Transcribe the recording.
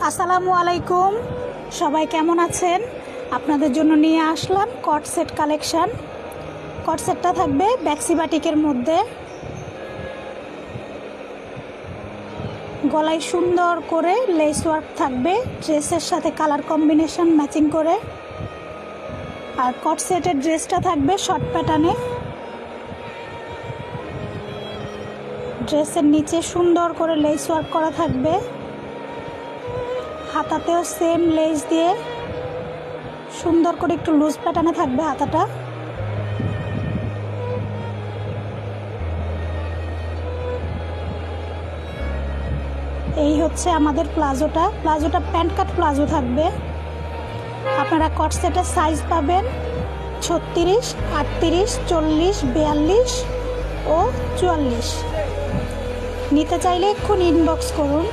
আসসালামু আলাইকুম, সবাই কেমন আছেন? আপনাদের জন্য নিয়ে আসলাম কট সেট কালেকশন। কট সেটটা থাকবে ব্যাক্সি বাটিকের মধ্যে, গলায় সুন্দর করে লেস ওয়ার্ক থাকবে, ড্রেসের সাথে কালার কম্বিনেশন ম্যাচিং করে। আর কট সেটের ড্রেসটা থাকবে শর্ট প্যাটার্নে। ড্রেসের নিচে সুন্দর করে লেস ওয়ার্ক করা থাকবে, হাতাতেও সেম লেস দিয়ে সুন্দর করে একটু লুজ প্যাটার্নে থাকবে হাতাটা। এই হচ্ছে আমাদের প্লাজোটা প্যান্ট কাট প্লাজো থাকবে। আপনারা কট সেটের সাইজ পাবেন 36, 38, 40, 42 ও 44। নিতে চাইলে এক্ষুনি ইনবক্স করুন।